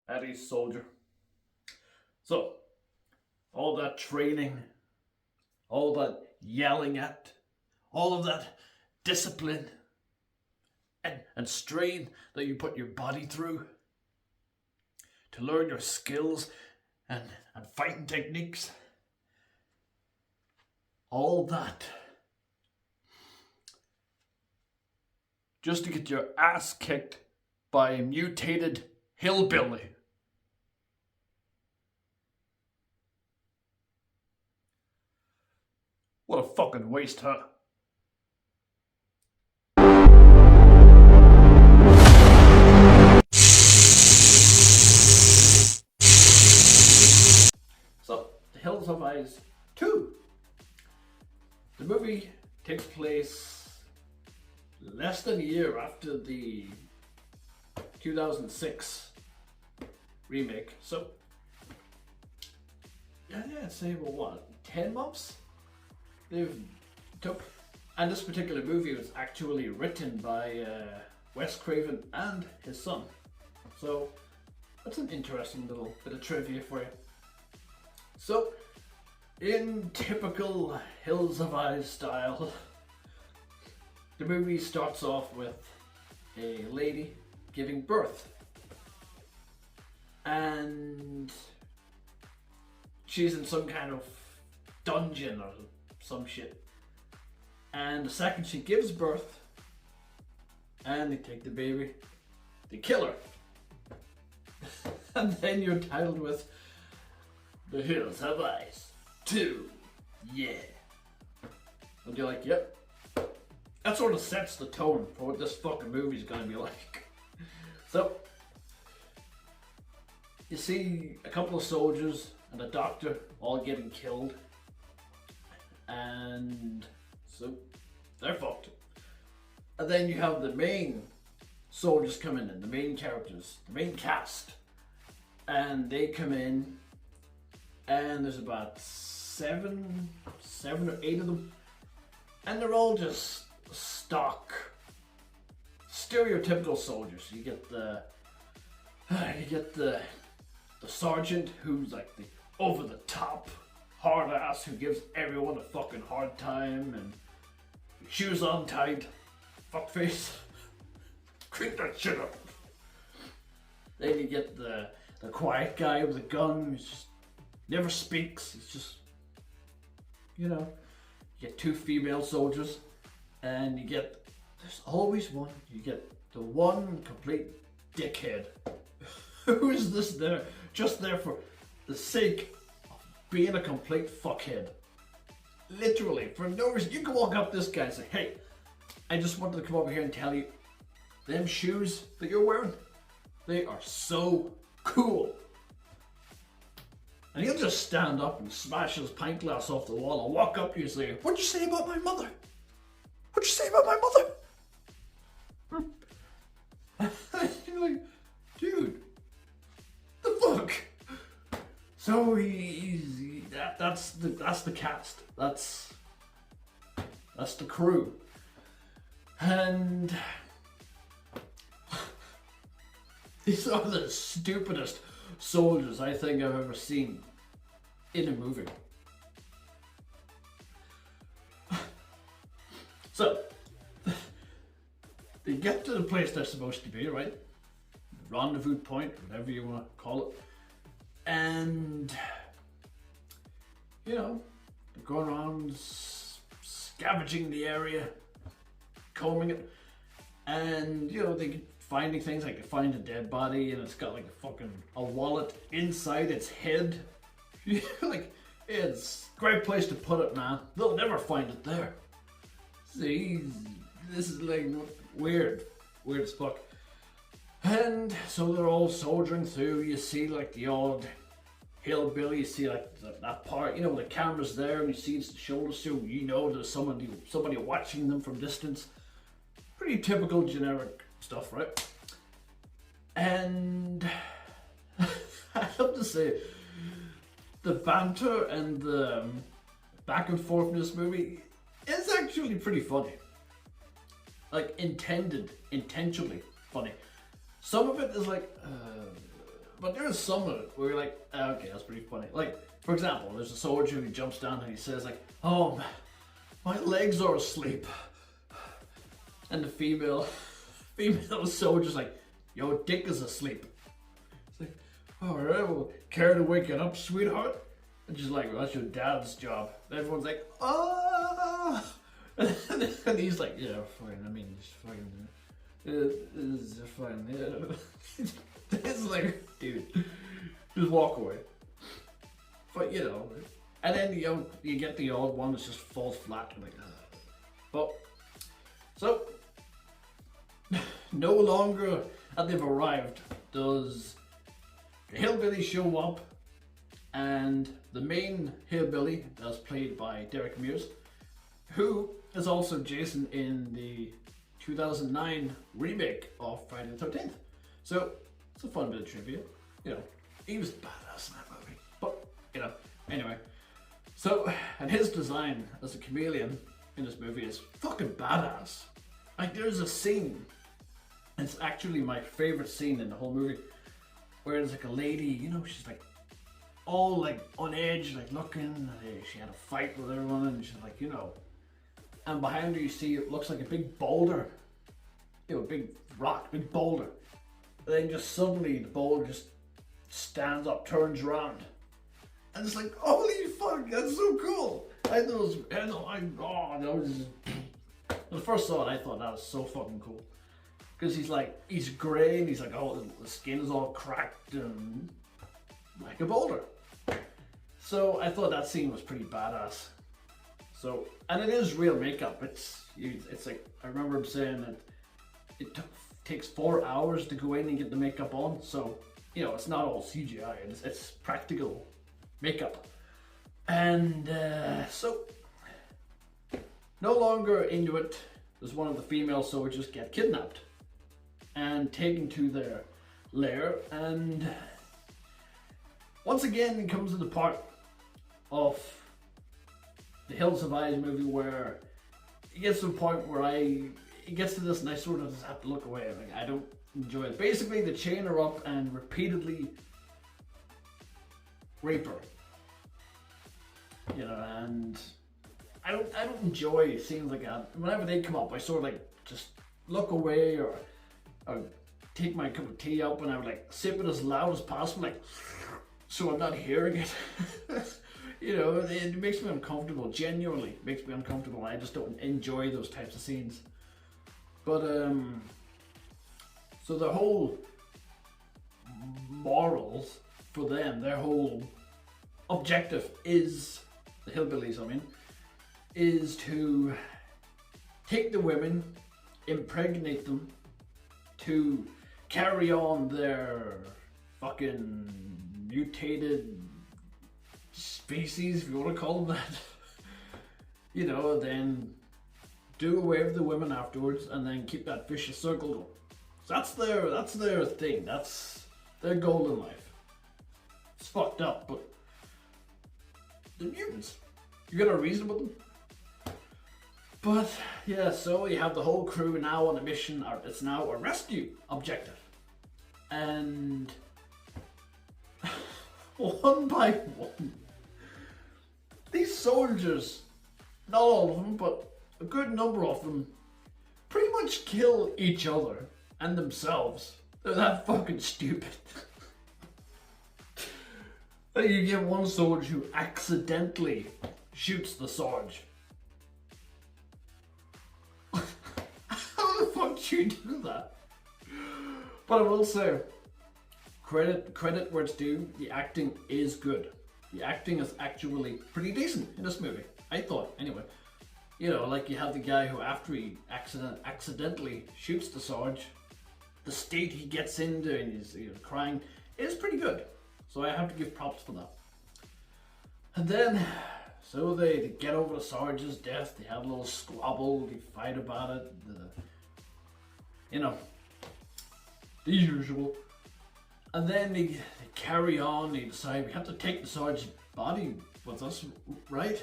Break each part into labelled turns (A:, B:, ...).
A: at a soldier. So, all that training, all that yelling at, all of that discipline and strain that you put your body through to learn your skills and fighting techniques, all that just to get your ass kicked by a mutated hillbilly. What a fucking waste, huh? So, The Hills of Ice 2. The movie takes place less than a year after the 2006 remake. So, yeah, I'd say, well, what, 10 months? They've took, and this particular movie was actually written by Wes Craven and his son. So that's an interesting little bit of trivia for you. So, in typical Hills of Ice style, the movie starts off with a lady giving birth, and she's in some kind of dungeon or some shit. And the second she gives birth and they take the baby, they kill her. And then you're titled with The Hills Have Ice 2. Yeah. And you're like, yep. That sort of sets the tone for what this fucking movie's gonna be like. So, you see a couple of soldiers and a doctor all getting killed. And so they're fucked. And then you have the main soldiers coming in, the main characters, the main cast. And they come in, and there's about seven or eight of them. And they're all just stock, stereotypical soldiers. You get the sergeant who's like the over the top hard ass who gives everyone a fucking hard time, and shoes untied, fuckface. Crank that shit up. Then you get the quiet guy with a gun who just never speaks. He's just, you know. You get two female soldiers, and there's always one. You get the one complete dickhead who is just there for the sake of being a complete fuckhead. Literally, for no reason. You can walk up to this guy and say, hey, I just wanted to come over here and tell you, them shoes that you're wearing, they are so cool. And he'll just stand up and smash his pint glass off the wall and walk up to you and say, what'd you say about my mother? What'd you say about my mother? You're like, dude, the fuck? So that's the cast. That's the crew. And these are the stupidest soldiers I think I've ever seen in a movie. So, they get to the place they're supposed to be, right? Rendezvous point, whatever you want to call it. And, you know, they're going around scavenging the area, combing it, and, you know, they get finding things like they find a dead body and it's got like a wallet inside its head. Like, it's a great place to put it, man. They'll never find it there. See, this is like weird as fuck. And so they're all soldiering through. You see like the odd hillbilly, you see like that part, you know, the camera's there and you see it's the shoulder, so you know there's somebody watching them from distance. Pretty typical generic stuff, right? And I have to say, the banter and the back and forth in this movie is actually pretty funny. Like intentionally funny. Some of it is like, But there's some of it where you're like, okay, that's pretty funny. Like, for example, there's a soldier who jumps down and he says like, oh, my legs are asleep. And the female soldier's like, your dick is asleep. It's like, alright, well, care to wake it up, sweetheart? And she's like, well, that's your dad's job. And everyone's like, ah! And he's like, yeah, fine, I mean, it's fine. It's fine, yeah. It's like, dude, just walk away. But, you know, and then, you know, you get the odd one that just falls flat. Like, but, so, no longer that they've arrived does the hillbilly show up, and the main hillbilly, that's played by Derek Mears, who is also Jason in the 2009 remake of Friday the 13th. So, it's a fun bit of trivia. You know, he was badass in that movie. But, you know, anyway. So, and his design as a chameleon in this movie is fucking badass. Like, there's a scene, it's actually my favorite scene in the whole movie, where there's like a lady, you know, she's like all like on edge, like looking, and she had a fight with everyone, and she's like, you know, and behind her you see it looks like a big boulder, you know, a big rock, big boulder. And then just suddenly the boulder just stands up, turns around, and it's like, holy fuck, that's so cool. I thought that was when I first saw it, I thought that was so fucking cool. Because he's grey and he's like, oh, the skin is all cracked and like a boulder. So I thought that scene was pretty badass. So, and it is real makeup. It's like, I remember him saying that it takes 4 hours to go in and get the makeup on. So, you know, it's not all CGI, it's practical makeup. And so, no longer Inuit, does one of the female soldiers get kidnapped and taken to their lair, and once again it comes to the part of the Hills Have Eyes movie where it gets to a point where it gets to this and I sort of just have to look away. Like, I don't enjoy it. Basically, they chain her up and repeatedly rape her. You know, and I don't enjoy scenes like that. Whenever they come up, I sort of like just look away, or I would take my cup of tea up and I would like sip it as loud as possible, like, so I'm not hearing it. You know, it makes me uncomfortable, genuinely makes me uncomfortable. I just don't enjoy those types of scenes. But, so the whole morals for them, their whole objective is, the hillbillies I mean, is to take the women, impregnate them, to carry on their fucking mutated species, if you want to call them that. You know, then do away with the women afterwards, and then keep that vicious circle going. So that's their thing. That's their goal in life. It's fucked up, but they're mutants. You got a reason with them. But yeah, so you have the whole crew now on a mission. It's now a rescue objective, and one by one, these soldiers, not all of them, but a good number of them, pretty much kill each other and themselves. They're that fucking stupid. Like, you get one soldier who accidentally shoots the Sarge. How the fuck do you do that? But I will say, credit where it's due, the acting is good. The acting is actually pretty decent in this movie, I thought, anyway. You know, like you have the guy who, after he accidentally shoots the Sarge, the state he gets into and he's crying is pretty good. So I have to give props for that. And then, so they get over the Sarge's death, they have a little squabble, they fight about it, you know, the usual. And then they carry on, they decide we have to take the Sarge's body with us, right?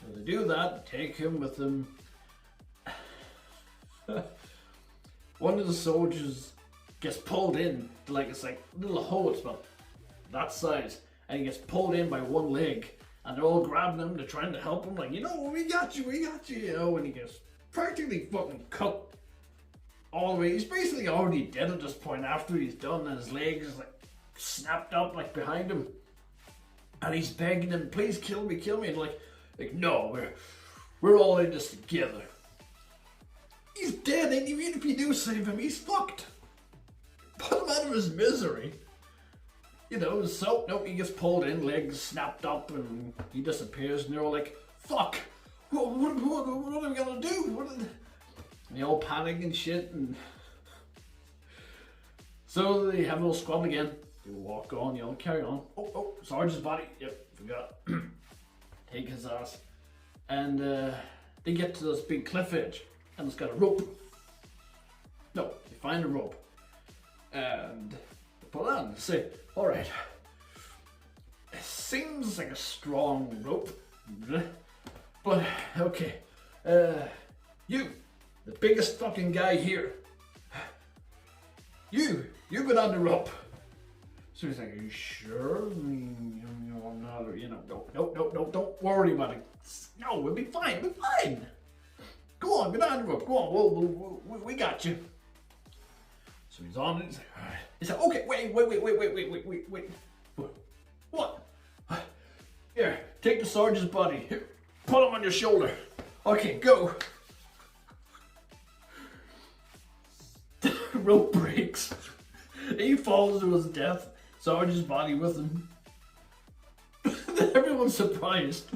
A: So they do that, take him with them. One of the soldiers gets pulled in to like, it's like a little hole, it's about that size, and he gets pulled in by one leg, and they're all grabbing him, they're trying to help him, like, you know, we got you, you know, and he gets practically fucking cut all the way. He's basically already dead at this point after he's done, and his legs is like snapped up like behind him, and he's begging him, please kill me, and like no, we're all in this together. He's dead, and even if you do save him, he's fucked. Put him out of his misery. You know, so nope, he gets pulled in, legs snapped up, and he disappears, and they're all like, fuck, what are we gonna do? And they all panic and shit, and so they have a little squabble again. They walk on, you know, carry on. Oh, Sarge's body, yep, forgot. Take his ass. And they get to this big cliff edge, and it's got a rope. No, they find a rope. And they pull it on and say, alright, it seems like a strong rope, but okay, you, the biggest fucking guy here, you go down the rope. So he's like, are you sure? I mean, you know, I'm not, you know, no, don't worry about it. No, we'll be fine, Go on, go down the rope, go on, we got you. So he's on it, he's like, alright. He's like, okay, wait. What? Here, take the sergeant's body. Here, put him on your shoulder. Okay, go. The rope breaks. He falls to his death. Sarge's body with him. Everyone's surprised.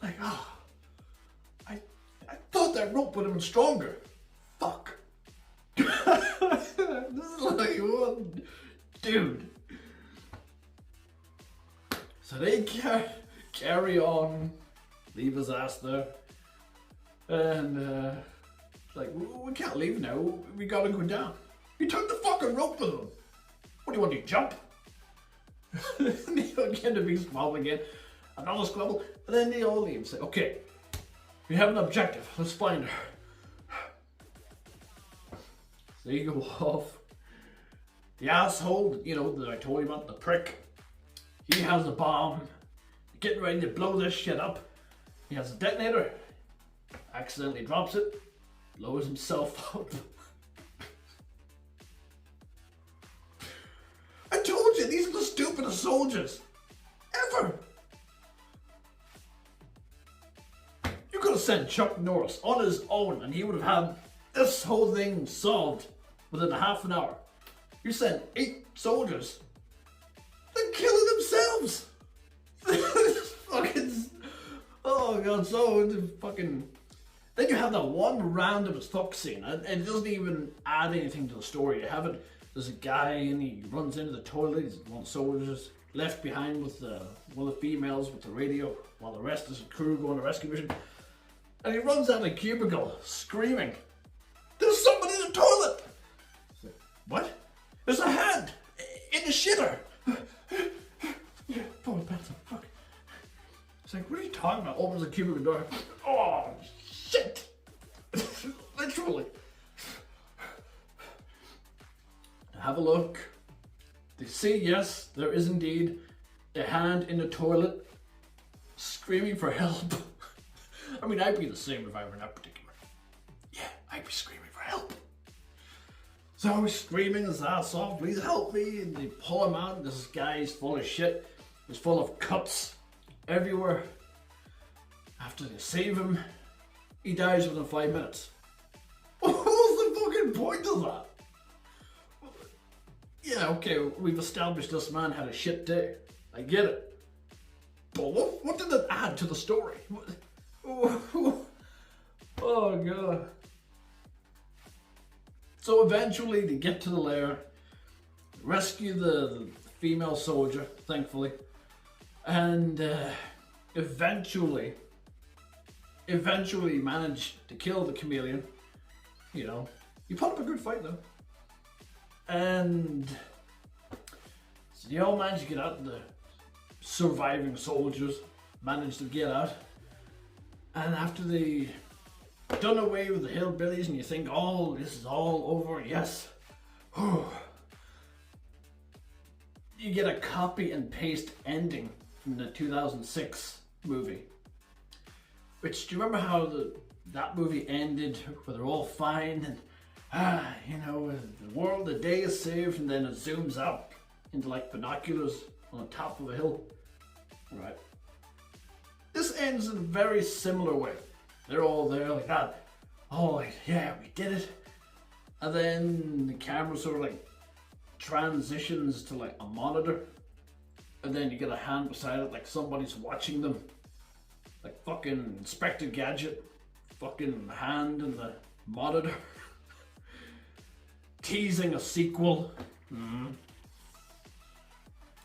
A: Like, oh, I thought that rope would have been stronger. Fuck. This is like, what? Dude. So they carry on, leave his ass there, and like, we can't leave now, we gotta go down. He took the fucking rope with him. What do you want to do, jump? And they get a big squabble again, another squabble, and then they all leave and say, okay, we have an objective, let's find her. So you go off. The asshole, you know, that I told you about, the prick, he has a bomb, getting ready to blow this shit up. He has a detonator, accidentally drops it, blows himself up. I told you, these are the stupidest soldiers ever. You could have sent Chuck Norris on his own and he would have had this whole thing solved within a half an hour. You sent 8 soldiers. They're killing themselves. Fucking, oh god, so fucking. Then you have that one random as fuck scene, and it doesn't even add anything to the story. You have it, there's a guy and he runs into the toilet, he's one of the soldiers left behind with one of the females with the radio, while the rest is a crew going on a rescue mission. And he runs out of the cubicle, screaming, there's somebody in the toilet! Like, what? There's a hand! In the shitter! Oh, that's a fuck. It's like, what are you talking about? Opens the cubicle door. Oh, shit! Literally. Have a look. They see, yes, there is indeed a hand in the toilet screaming for help. I mean, I'd be the same if I were in that predicament. Yeah, I'd be screaming for help. So he's screaming his ass off, please help me, and they pull him out. This guy's full of shit. He's full of cuts everywhere. After they save him, he dies within 5 minutes. What was the fucking point of that? Yeah, okay, we've established this man had a shit day. I get it. But what did it add to the story? Oh god. So eventually they get to the lair, rescue the female soldier, thankfully, and eventually manage to kill the chameleon. You know, you put up a good fight though. And so they all manage to get out, the surviving soldiers manage to get out, and after they done away with the hillbillies and you think, oh, this is all over, yes. You get a copy and paste ending from the 2006 movie. Which, do you remember how that movie ended where they're all fine and, you know, the world, the day is saved, and then it zooms out into like binoculars on the top of a hill? Right. This ends in a very similar way. They're all there like that. Oh, like, yeah, we did it. And then the camera sort of like transitions to like a monitor. And then you get a hand beside it like somebody's watching them. Like fucking Inspector Gadget. Fucking hand in the monitor. Teasing a sequel. And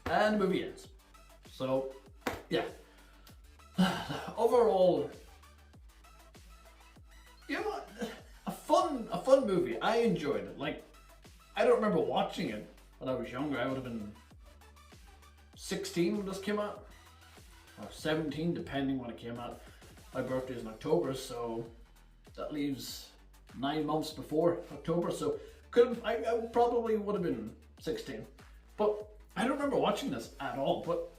A: the movie ends. So, yeah. Overall, you know what? A fun movie. I enjoyed it. Like, I don't remember watching it when I was younger. I would have been 16 when this came out, or 17, depending when it came out. My birthday is in October, so that leaves 9 months before October. So I probably would have been 16, but I don't remember watching this at all. But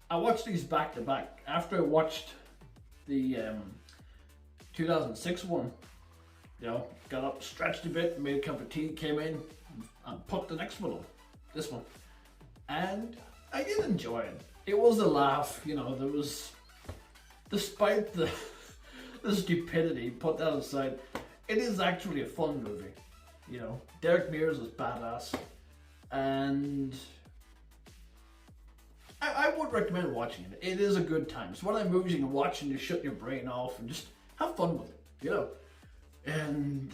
A: I watched these back to back. After I watched the 2006 one, you know, got up, stretched a bit, made a cup of tea, came in, and put the next one on, this one. And I did enjoy it. It was a laugh, you know, there was, despite the stupidity, put that aside, it is actually a fun movie. You know, Derek Mears is badass, and I would recommend watching it. It is a good time. It's one of the movies you can watch and just shut your brain off and just have fun with it, you know. And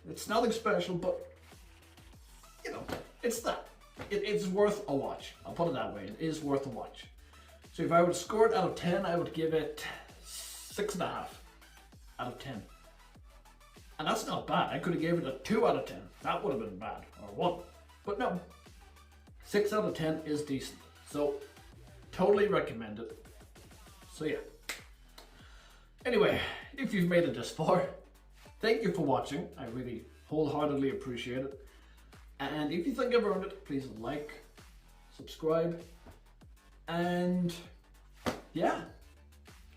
A: it's nothing special, but, you know, it's that. It's worth a watch. I'll put it that way. It is worth a watch. So if I would score it out of 10, I would give it 6.5 out of 10. And that's not bad. I could have given it a 2 out of 10. That would have been bad. Or 1. But no. 6 out of 10 is decent. So, totally recommend it. So yeah. Anyway, if you've made it this far, thank you for watching. I really wholeheartedly appreciate it. And if you think I've earned it, please like, subscribe, and yeah,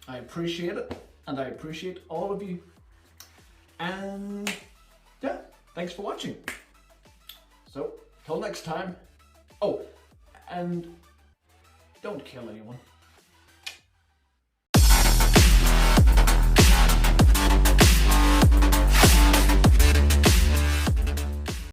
A: I appreciate it, and I appreciate all of you. And yeah, thanks for watching. So, till next time. Oh, and don't kill anyone.